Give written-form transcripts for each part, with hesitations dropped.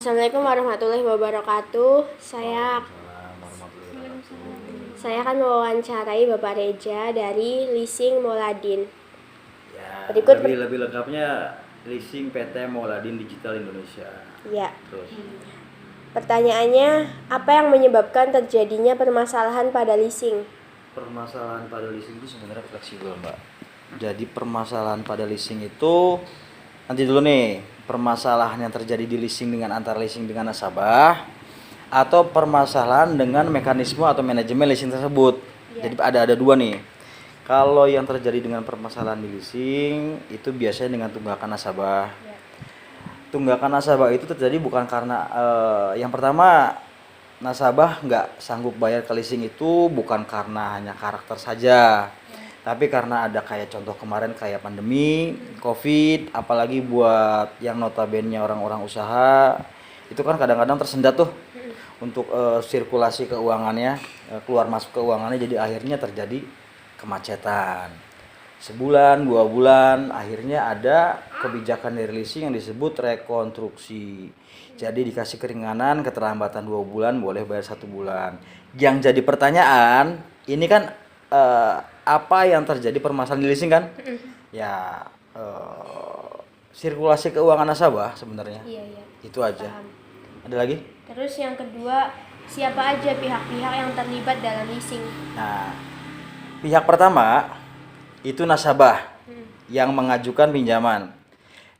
Assalamualaikum warahmatullahi wabarakatuh. Saya akan mewawancarai Bapak Reja dari Leasing Mouladin. Ya, Berikut lebih lengkapnya Leasing PT Mouladin Digital Indonesia. Ya. Terus. Pertanyaannya, apa yang menyebabkan terjadinya permasalahan pada leasing? Permasalahan pada leasing itu sebenarnya fleksibel, Mbak. Jadi permasalahan pada leasing itu nanti dulu nih, permasalahan yang terjadi di leasing dengan antara leasing dengan nasabah atau permasalahan dengan mekanisme atau manajemen leasing tersebut. Ya. Jadi ada dua nih. Kalau yang terjadi dengan permasalahan di leasing itu biasanya dengan tunggakan nasabah. Ya. Tunggakan nasabah itu terjadi bukan karena yang pertama nasabah nggak sanggup bayar ke leasing itu bukan karena hanya karakter saja, tapi karena ada kayak contoh kemarin kayak pandemi, COVID, apalagi buat yang notabene orang-orang usaha itu kan kadang-kadang tersendat tuh untuk sirkulasi keuangannya, keluar masuk keuangannya, jadi akhirnya terjadi kemacetan. Sebulan, 2 bulan, akhirnya ada kebijakan dari leasing yang disebut rekonstruksi. Jadi dikasih keringanan, keterlambatan 2 bulan, boleh bayar 1 bulan. Yang jadi pertanyaan, ini kan apa yang terjadi permasalahan di leasing kan? Ya, sirkulasi keuangan nasabah sebenarnya. Iya. Itu aja. Paham. Ada lagi? Terus yang kedua, siapa aja pihak-pihak yang terlibat dalam leasing? Nah, pihak pertama itu nasabah yang mengajukan pinjaman.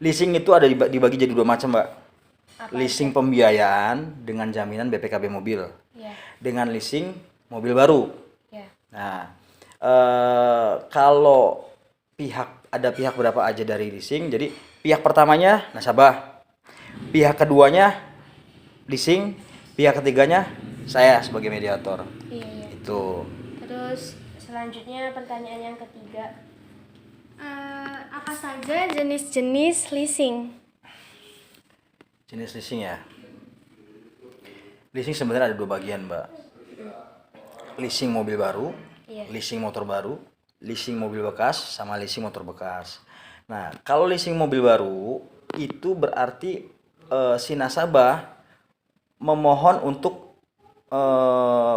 Leasing itu ada dibagi jadi 2 macam, Mbak. Leasing pembiayaan dengan jaminan BPKB mobil. Ya. Dengan leasing mobil baru. Ya. Nah, kalau ada pihak berapa aja dari leasing, jadi pihak pertamanya nasabah, pihak keduanya leasing, pihak ketiganya saya sebagai mediator. Iya. Itu. Terus selanjutnya pertanyaan yang ketiga, apa saja jenis-jenis leasing? Jenis leasing ya. Leasing sebenarnya ada 2 bagian, Mbak. Leasing mobil baru, leasing motor baru, leasing mobil bekas, sama leasing motor bekas. Nah, kalau leasing mobil baru itu berarti si nasabah memohon untuk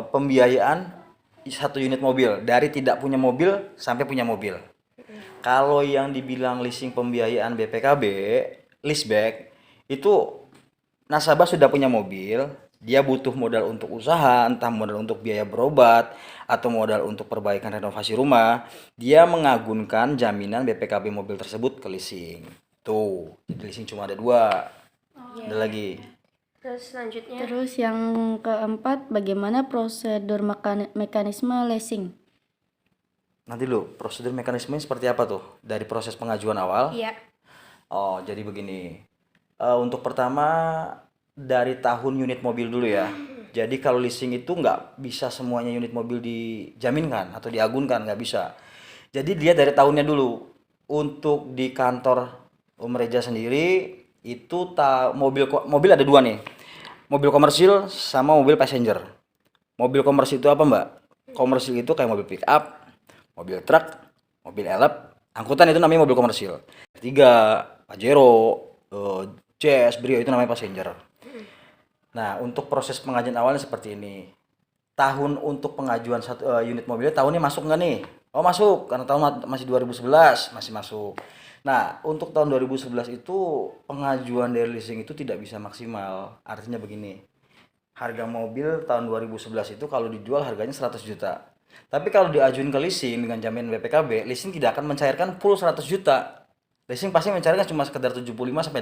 pembiayaan 1 unit mobil dari tidak punya mobil sampai punya mobil. Kalau yang dibilang leasing pembiayaan BPKB, leaseback, itu nasabah sudah punya mobil, dia butuh modal untuk usaha, entah modal untuk biaya berobat atau modal untuk perbaikan renovasi rumah, dia mengagunkan jaminan BPKB mobil tersebut ke leasing. Tuh, jadi leasing cuma ada 2. Ada lagi. Terus selanjutnya. Terus yang keempat, bagaimana prosedur mekanisme leasing? Nanti dulu, prosedur mekanismenya seperti apa tuh? Dari proses pengajuan awal? Iya. Oh, jadi begini. Untuk pertama dari tahun unit mobil dulu ya. Jadi kalau leasing itu nggak bisa semuanya unit mobil dijaminkan atau diagunkan, nggak bisa. Jadi dia dari tahunnya dulu. Untuk di kantor Om Reja sendiri itu mobil ada 2 nih. Mobil komersil sama mobil passenger. Mobil komersil itu apa, Mbak? Komersil itu kayak mobil pick up, mobil truk, mobil elep, angkutan itu namanya mobil komersil. 3, Pajero, Jazz, Brio itu namanya passenger. Nah, untuk proses pengajuan awalnya seperti ini. Tahun untuk pengajuan unit mobilnya tahunnya masuk nggak nih? Oh masuk, karena tahun masih 2011, masih masuk. Nah, untuk tahun 2011 itu pengajuan dari leasing itu tidak bisa maksimal. Artinya begini, harga mobil tahun 2011 itu kalau dijual harganya 100 juta. Tapi kalau diajuin ke leasing dengan jaminan BPKB, leasing tidak akan mencairkan full 100 juta. Leasing pasti mencairkan cuma sekedar 75-80%.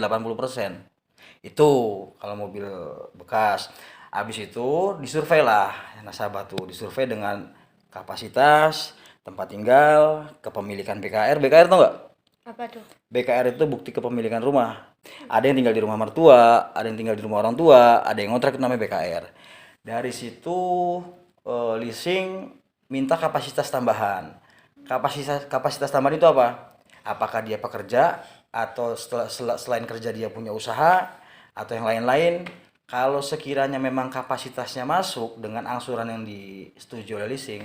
Itu kalau mobil bekas. Habis itu disurvei lah nasabah tuh, disurvei dengan kapasitas, tempat tinggal, kepemilikan BKR. BKR tau nggak? Apa tuh? BKR itu bukti kepemilikan rumah. Ada yang tinggal di rumah mertua, ada yang tinggal di rumah orang tua, ada yang ngontrak, itu namanya BKR. Dari situ leasing minta kapasitas tambahan. Kapasitas tambahan itu apa? Apakah dia pekerja atau selain kerja dia punya usaha atau yang lain-lain. Kalau sekiranya memang kapasitasnya masuk dengan angsuran yang disetujui oleh leasing,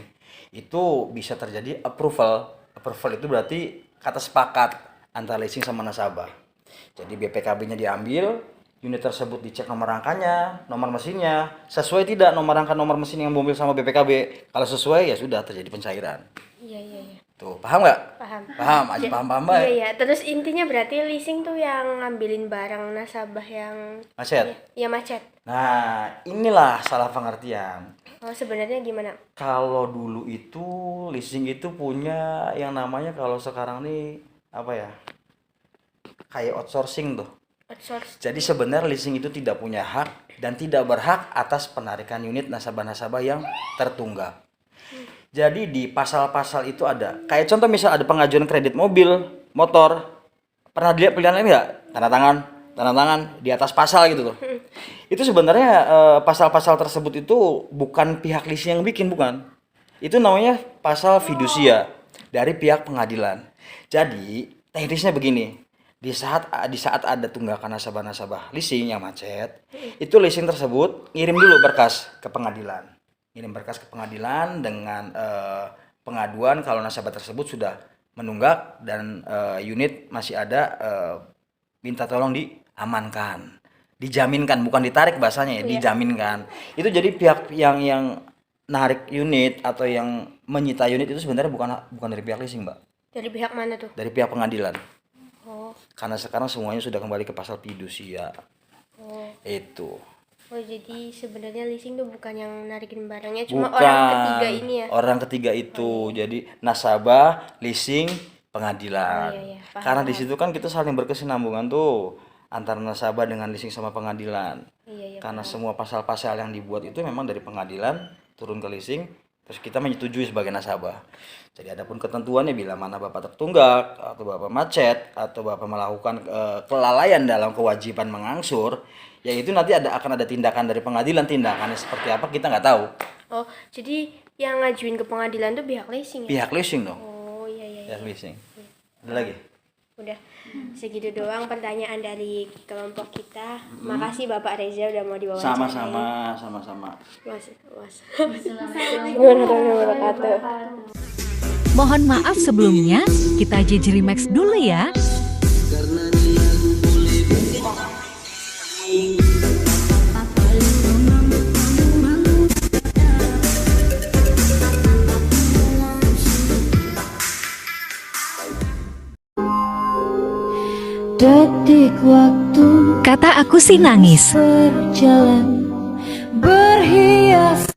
itu bisa terjadi approval. Approval itu berarti kata sepakat antara leasing sama nasabah. Jadi BPKB-nya diambil, unit tersebut dicek nomor rangkanya, nomor mesinnya, sesuai tidak nomor rangka nomor mesin yang mobil sama BPKB. Kalau sesuai ya sudah terjadi pencairan. Iya, iya, iya. Tuh, paham nggak? Paham. Paham, aja paham baik. Iya, iya. Terus intinya berarti leasing tuh yang ngambilin barang nasabah yang Macet. Iya, macet. Nah, inilah salah pengertian. Oh, sebenarnya gimana? Kalau dulu itu leasing itu punya yang namanya, kalau sekarang nih apa ya? Kayak outsourcing tuh. Outsource. Jadi sebenarnya leasing itu tidak punya hak dan tidak berhak atas penarikan unit nasabah-nasabah yang tertunggak. Jadi di pasal-pasal itu ada, kayak contoh misal ada pengajuan kredit mobil, motor, pernah dilihat pilihan lain nggak? Tanda tangan di atas pasal gitu loh. Itu sebenarnya pasal-pasal tersebut itu bukan pihak leasing yang bikin, bukan. Itu namanya pasal fidusia dari pihak pengadilan. Jadi teknisnya begini, di saat ada tunggakan nasabah-nasabah leasing yang macet, itu leasing tersebut ngirim dulu berkas ke pengadilan. Ngirim berkas ke pengadilan dengan pengaduan kalau nasabah tersebut sudah menunggak dan unit masih ada, minta tolong diamankan, dijaminkan, bukan ditarik bahasanya ya, dijaminkan. Itu jadi pihak yang narik unit atau yang menyita unit itu sebenarnya bukan dari pihak leasing, Mbak. Dari pihak mana tuh? Dari pihak pengadilan. Oh. Karena sekarang semuanya sudah kembali ke pasal fidusia. Oh. Itu. Oh, jadi sebenarnya leasing tuh bukan yang narikin barangnya, cuma Bukan. orang ketiga ini ya. Orang ketiga itu. Jadi nasabah, leasing, pengadilan. Oh, iya, iya. Paham, Karena di situ kan kita saling berkesinambungan tuh antara nasabah dengan leasing sama pengadilan. Iya, iya. Karena semua pasal-pasal yang dibuat itu memang dari pengadilan turun ke leasing, terus kita menyetujui sebagai nasabah. Jadi adapun ketentuannya bila mana Bapak tertunggak atau Bapak macet atau Bapak melakukan kelalaian dalam kewajiban mengangsur, ya itu nanti akan ada tindakan dari pengadilan. Tindakannya seperti apa kita nggak tahu. Oh, jadi yang ngajuin ke pengadilan tuh pihak leasing ya? Pihak leasing dong. Oh, iya, iya, iya. Pihak leasing. Ada lagi? Udah segitu doang pertanyaan dari kelompok kita. Makasih Bapak Reza udah mau diwawancara. Sama-sama. Mas. Assalamualaikum warahmatullahi wabarakatuh. Mohon maaf sebelumnya, kita jejeri Max dulu ya. Detik waktu Kata aku sih nangis. berjalan berhias